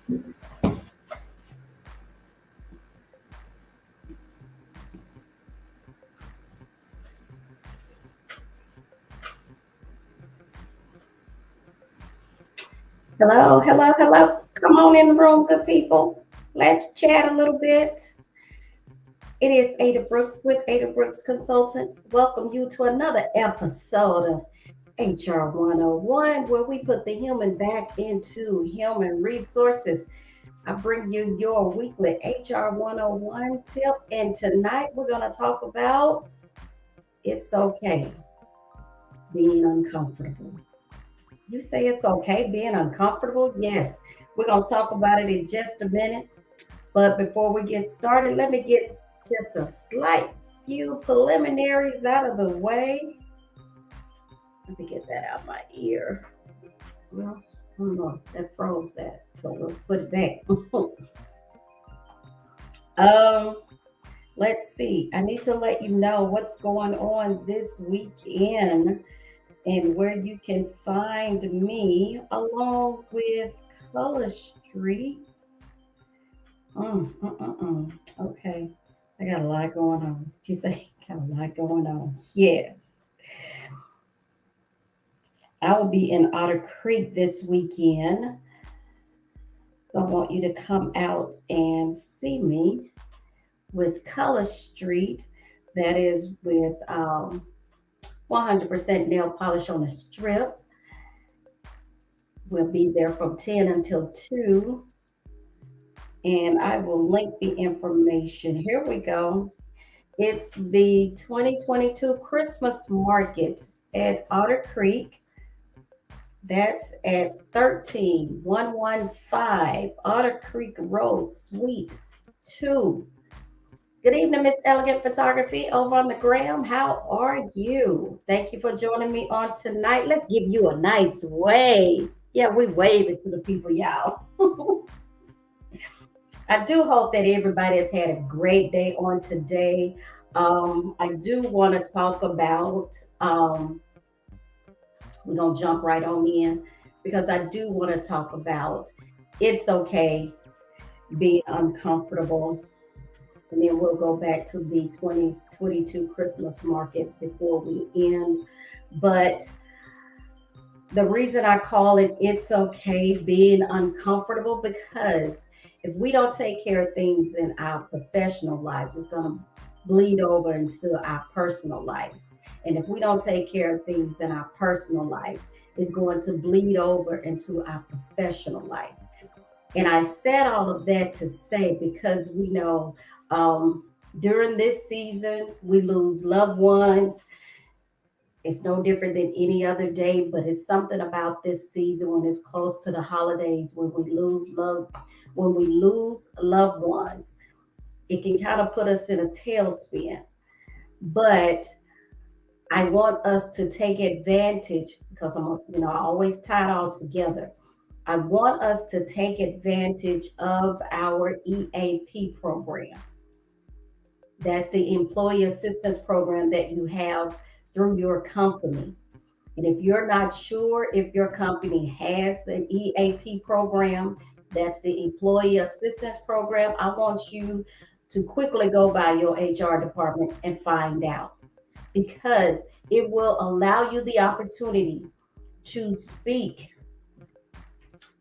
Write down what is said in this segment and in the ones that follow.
Hello, hello, hello. Come on in the room, good people. Let's chat a little bit. It is Ada Brooks with Ada Brooks Consultant. Welcome you to another episode of HR 101, where we put the human back into human resources. I bring you your weekly HR 101 tip, and tonight we're going to talk about it's okay being uncomfortable. You say it's okay being uncomfortable? Yes. We're going to talk about it in just a minute. But before we get started, let me get just a slight few preliminaries out of the way. Let me get that out my ear. Well, I don't know. That froze that. So we'll put it back. um, let's see. I need to let you know what's going on this weekend and where you can find me along with Color Street. Okay. I got a lot going on. You say, got a lot going on. Yes. I will be in Otter Creek this weekend. So I want you to come out and see me with Color Street. That is with 100% nail polish on the strip. We'll be there from 10 until 2. And I will link the information. Here we go. It's the 2022 Christmas Market at Otter Creek. That's at 13115 Otter Creek Road, Suite 2. Good evening, Miss Elegant Photography over on the gram. How are you? Thank you for joining me on tonight. Let's give you a nice wave. Yeah, we wave it to the people, y'all. I do hope that everybody has had a great day on today. I do want to talk about, we're going to jump right on in because I do want to talk about it's okay being uncomfortable. And then we'll go back to the 2022 Christmas market before we end. But the reason I call it it's okay being uncomfortable because if we don't take care of things in our professional lives, it's going to bleed over into our personal life. And if we don't take care of things in our personal life, it's going to bleed over into our professional life. And I said all of that to say because we know during this season, we lose loved ones. It's no different than any other day, but it's something about this season when it's close to the holidays, when we lose loved ones, it can kind of put us in a tailspin. But I want us to take advantage because I always tie it all together. I want us to take advantage of our EAP program. That's the employee assistance program that you have through your company. And if you're not sure if your company has the EAP program, that's the employee assistance program, I want you to quickly go by your HR department and find out because it will allow you the opportunity to speak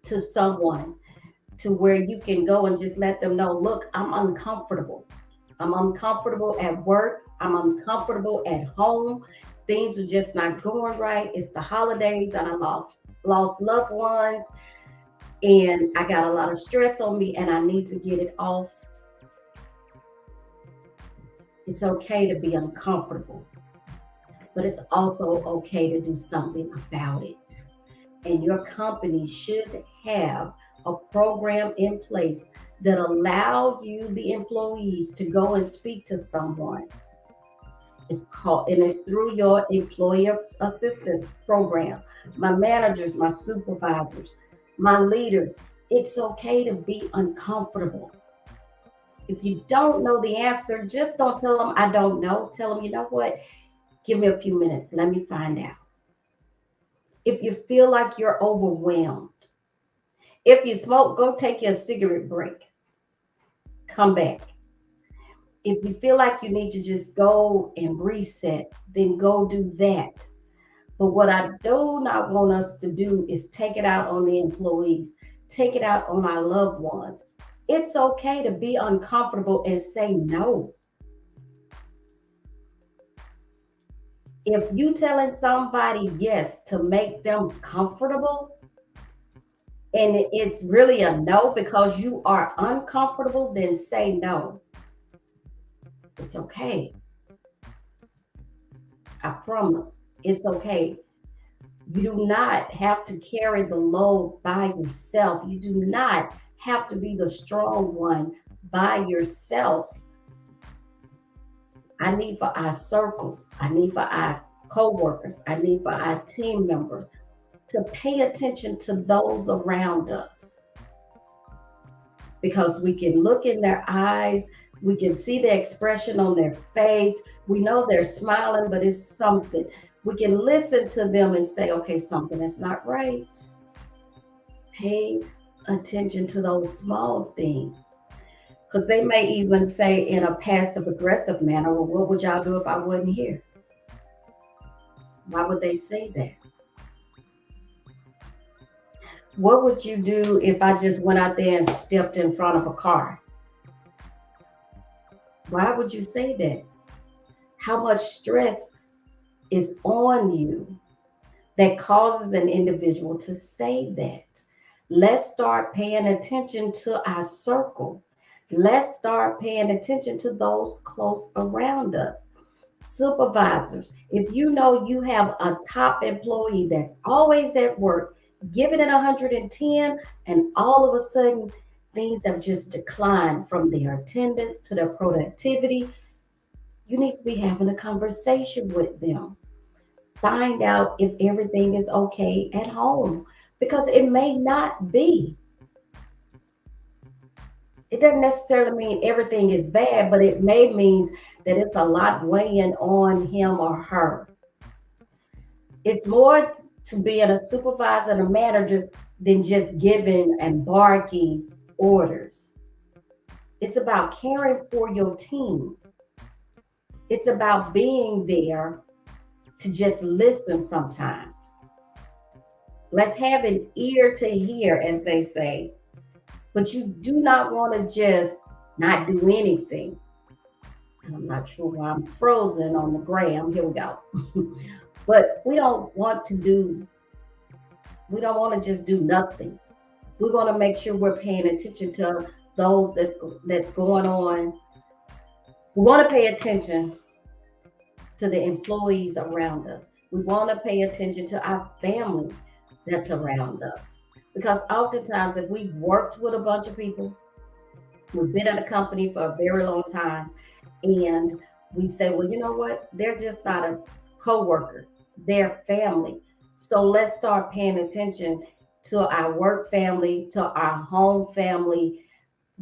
to someone to where you can go and just let them know, look, I'm uncomfortable. I'm uncomfortable at work. I'm uncomfortable at home. Things are just not going right. It's the holidays and I lost loved ones and I got a lot of stress on me and I need to get it off. It's okay to be uncomfortable, but it's also okay to do something about it. And your company should have a program in place that allow you the employees to go and speak to someone. It's called and it's through your employer assistance program. My managers, my supervisors, my leaders, it's okay to be uncomfortable. If you don't know the answer, just don't tell them I don't know. Tell them, you know what? Give me a few minutes. Let me find out. If you feel like you're overwhelmed, If you smoke, go take your cigarette break. Come back. If you feel like you need to just go and reset, then go do that. But what I do not want us to do is take it out on the employees, take it out on our loved ones. It's okay to be uncomfortable and say no. If you telling somebody yes to make them comfortable and it's really a no because you are uncomfortable, then say no. It's okay. I promise. It's okay. You do not have to carry the load by yourself. You do not have to be the strong one by yourself. I need for our circles, I need for our co-workers, I need for our team members to pay attention to those around us because we can look in their eyes, we can see the expression on their face. We know they're smiling, but it's something. We can listen to them and say, okay, something is not right. Pay attention to those small things. Because they may even say in a passive aggressive manner, well, what would y'all do if I wasn't here? Why would they say that? What would you do if I just went out there and stepped in front of a car? Why would you say that? How much stress is on you that causes an individual to say that? Let's start paying attention to our circle. Let's start paying attention to those close around us. Supervisors, if you know you have a top employee that's always at work, giving it 110, and all of a sudden things have just declined from their attendance to their productivity, you need to be having a conversation with them. Find out if everything is okay at home because it may not be. It doesn't necessarily mean everything is bad, but it may means that it's a lot weighing on him or her. It's more to being a supervisor and a manager than just giving and barking orders. It's about caring for your team. It's about being there to just listen sometimes. Let's have an ear to hear, as they say, but you do not want to just not do anything. I'm not sure why I'm frozen on the gram. Here we go. But we don't want to just do nothing. We want to make sure we're paying attention to those that's going on. We want to pay attention to the employees around us. We want to pay attention to our family that's around us. Because oftentimes, if we've worked with a bunch of people, we've been at a company for a very long time, and we say, well, you know what? They're just not a coworker, they're family. So let's start paying attention to our work family, to our home family,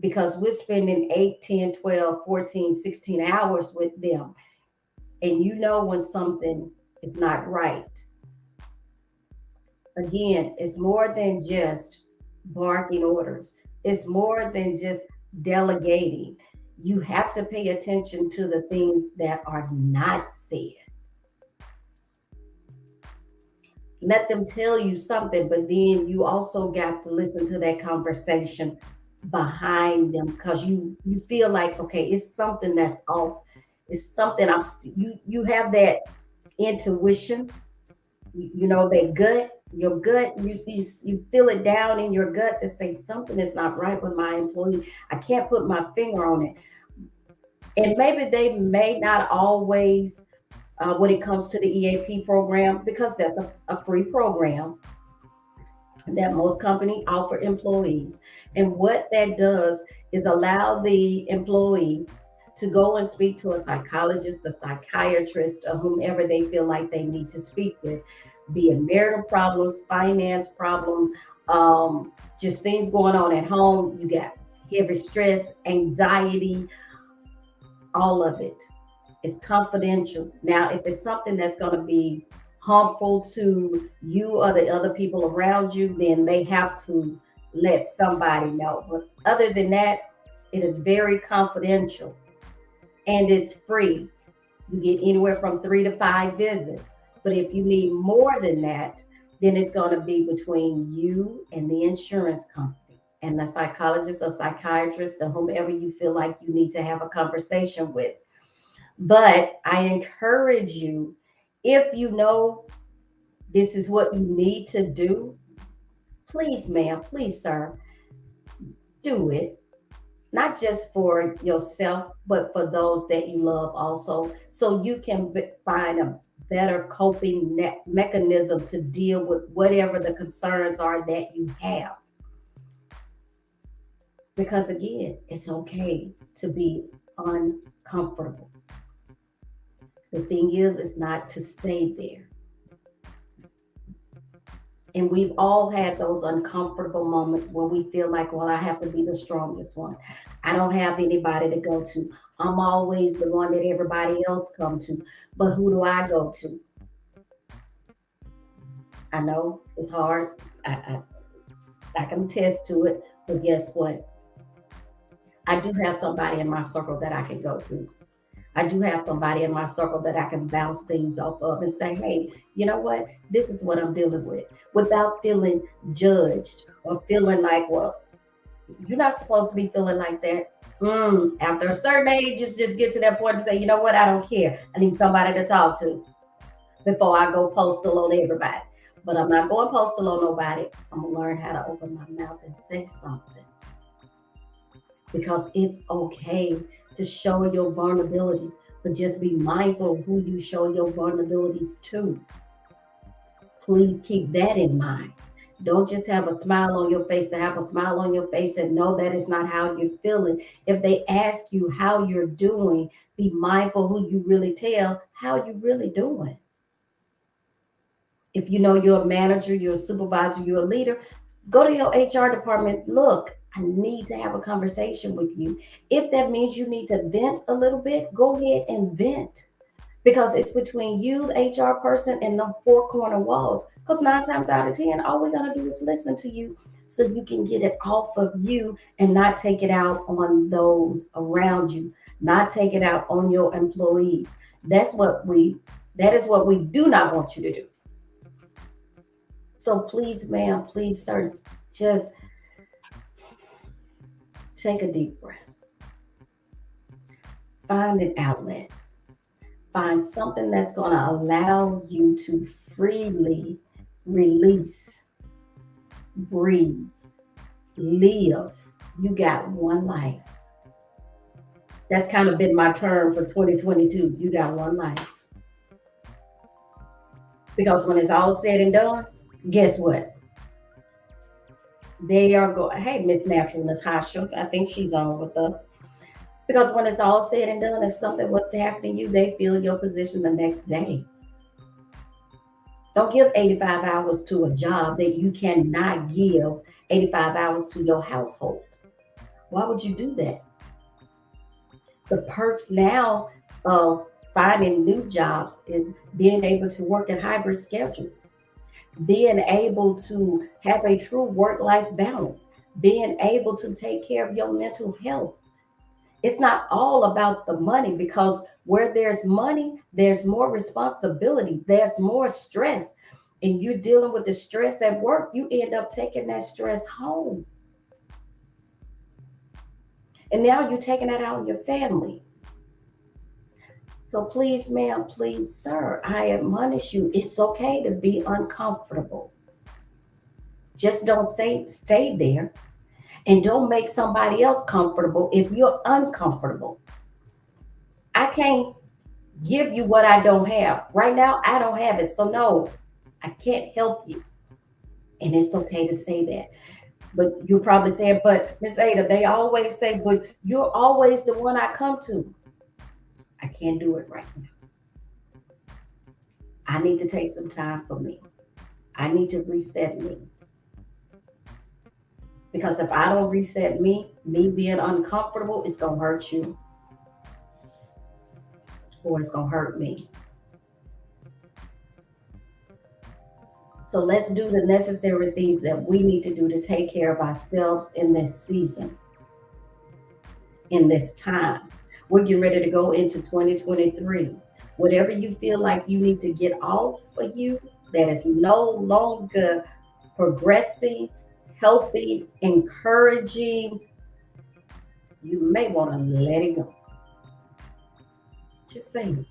because we're spending 8, 10, 12, 14, 16 hours with them. And you know when something is not right. Again, it's more than just barking orders, it's more than just delegating. You have to pay attention to the things that are not said. Let them tell you something, but then you also got to listen to that conversation behind them because you feel like okay, it's something that's off. It's something you have that intuition, you know, that gut, your gut, you feel it down in your gut to say something is not right with my employee. I can't put my finger on it. And maybe they may not always, when it comes to the EAP program, because that's a free program that most companies offer employees. And what that does is allow the employee to go and speak to a psychologist, a psychiatrist, or whomever they feel like they need to speak with, be it marital problems, finance problem, just things going on at home. You got heavy stress, anxiety, all of it. It's confidential. Now, if it's something that's going to be harmful to you or the other people around you, then they have to let somebody know. But other than that, it is very confidential and it's free. You get anywhere from 3 to 5 visits. But if you need more than that, then it's going to be between you and the insurance company and the psychologist or psychiatrist or whomever you feel like you need to have a conversation with. But I encourage you, if you know this is what you need to do, please, ma'am, please, sir, do it. Not just for yourself, but for those that you love also, so you can find a better coping mechanism to deal with whatever the concerns are that you have. Because again, it's okay to be uncomfortable. The thing is, it's not to stay there. And we've all had those uncomfortable moments where we feel like, well, I have to be the strongest one. I don't have anybody to go to. I'm always the one that everybody else come to. But who do I go to? I know it's hard. I can attest to it. But guess what? I do have somebody in my circle that I can go to. I do have somebody in my circle that I can bounce things off of and say, hey, you know what? This is what I'm dealing with without feeling judged or feeling like, well, you're not supposed to be feeling like that. After a certain age, just get to that point to say, you know what? I don't care. I need somebody to talk to before I go postal on everybody. But I'm not going postal on nobody. I'm going to learn how to open my mouth and say something because it's okay to show your vulnerabilities, but just be mindful of who you show your vulnerabilities to. Please keep that in mind. Don't just have a smile on your face to have a smile on your face and know that it's not how you're feeling. If they ask you how you're doing, be mindful who you really tell how you really doing. If you know you're a manager, you're a supervisor, you're a leader, go to your HR department. Look, I need to have a conversation with you. If that means you need to vent a little bit, go ahead and vent because it's between you, the HR person, and the four corner walls. Because 9 times out of 10, all we're going to do is listen to you so you can get it off of you and not take it out on those around you, not take it out on your employees. That's what we that is what we do not want you to do. So please, ma'am, please, sir, just take a deep breath. Find an outlet. Find something that's going to allow you to freely release, breathe, live. You got one life. That's kind of been my term for 2022. You got one life. Because when it's all said and done, guess what? They are going, hey, Miss Natural Natasha, I think she's on with us. Because when it's all said and done, if something was to happen to you, they feel your position the next day. Don't give 85 hours to a job that you cannot give 85 hours to your household. Why would you do that? The perks now of finding new jobs is being able to work a hybrid schedule, being able to have a true work life balance, being able to take care of your mental health. It's not all about the money because where there's money, there's more responsibility, there's more stress. And you're dealing with the stress at work, you end up taking that stress home. And now you're taking that out on your family. So please, ma'am, please, sir, I admonish you. It's okay to be uncomfortable. Just don't say stay there and don't make somebody else comfortable if you're uncomfortable. I can't give you what I don't have. Right now, I don't have it. So, no, I can't help you. And it's okay to say that. But you're probably saying, but Miss Ada, they always say, but you're always the one I come to. I can't do it right now. I need to take some time for me. I need to reset me. Because if I don't reset me, me being uncomfortable, it's going to hurt you or it's going to hurt me. So let's do the necessary things that we need to do to take care of ourselves in this season, in this time. We're getting ready to go into 2023. Whatever you feel like you need to get off for you that is no longer progressing, helping, encouraging, you may want to let it go. Just saying.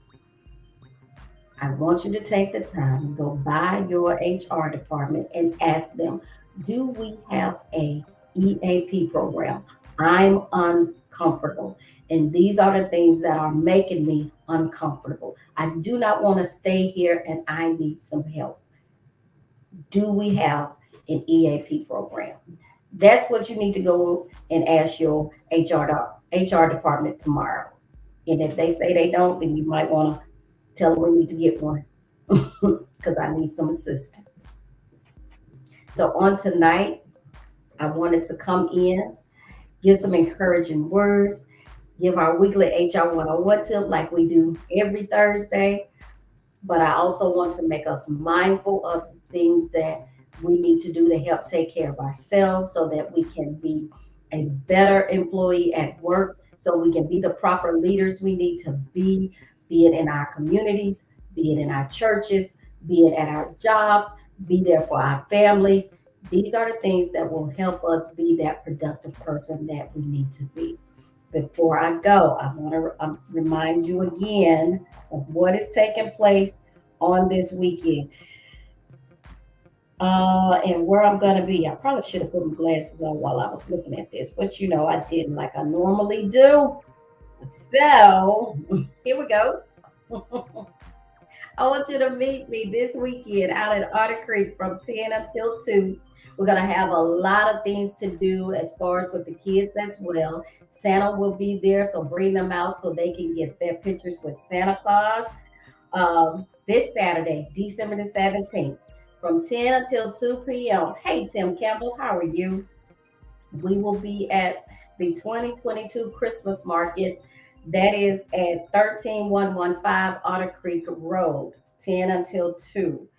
I want you to take the time and go by your HR department and ask them, do we have a EAP program? I'm uncomfortable. And these are the things that are making me uncomfortable. I do not want to stay here and I need some help. Do we have an EAP program? That's what you need to go and ask your HR department tomorrow. And if they say they don't, then you might want to tell them we need to get one because I need some assistance. So on tonight, I wanted to come in, give some encouraging words, give our weekly HR 101 tip like we do every Thursday. But I also want to make us mindful of things that we need to do to help take care of ourselves so that we can be a better employee at work, so we can be the proper leaders we need to be it in our communities, be it in our churches, be it at our jobs, be there for our families. These are the things that will help us be that productive person that we need to be. Before I go, I want to remind you again of what is taking place on this weekend and where I'm going to be. I probably should have put my glasses on while I was looking at this, but I didn't like I normally do. So here we go. I want you to meet me this weekend out at Otter Creek from 10 until 2. We're going to have a lot of things to do as far as with the kids as well. Santa will be there, so bring them out so they can get their pictures with Santa Claus. This Saturday, December the 17th, from 10 until 2 p.m. Hey, Tim Campbell, how are you? We will be at the 2022 Christmas Market. That is at 13115 Otter Creek Road, 10 until 2.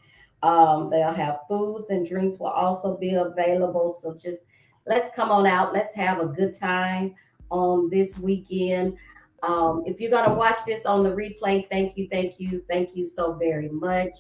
They'll have foods and drinks will also be available. So just let's come on out. Let's have a good time on this weekend. If you're going to watch this on the replay, thank you so very much.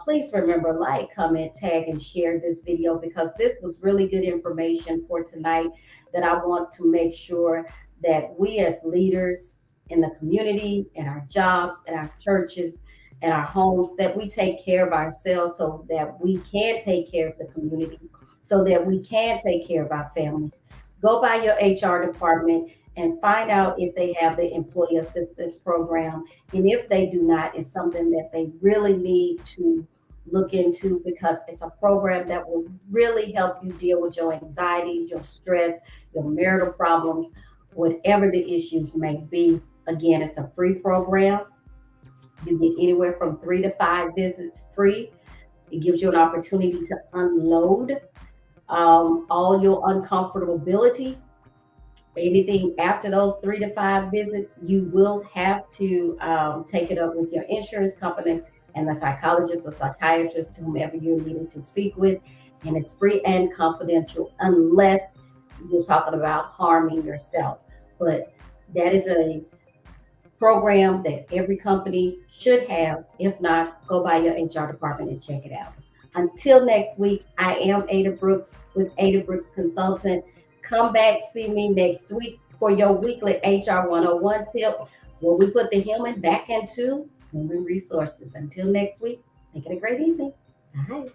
Please remember, like, comment, tag, and share this video because this was really good information for tonight that I want to make sure that we as leaders in the community, in our jobs, in our churches, in our homes, that we take care of ourselves so that we can take care of the community, so that we can take care of our families. Go by your HR department and find out if they have the employee assistance program. And if they do not, it's something that they really need to look into because it's a program that will really help you deal with your anxiety, your stress, your marital problems, whatever the issues may be. Again, it's a free program. You get anywhere from 3 to 5 visits free. It gives you an opportunity to unload all your uncomfortabilities. Anything after those 3 to 5 visits, you will have to take it up with your insurance company and the psychologist or psychiatrist, whomever you're needing to speak with. And it's free and confidential unless you're talking about harming yourself. But that is a program that every company should have. If not, go by your HR department and check it out. Until next week, I am Ada Brooks with Ada Brooks Consultant. Come back, see me next week for your weekly HR 101 tip where we put the human back into human resources. Until next week, make it a great evening. Bye.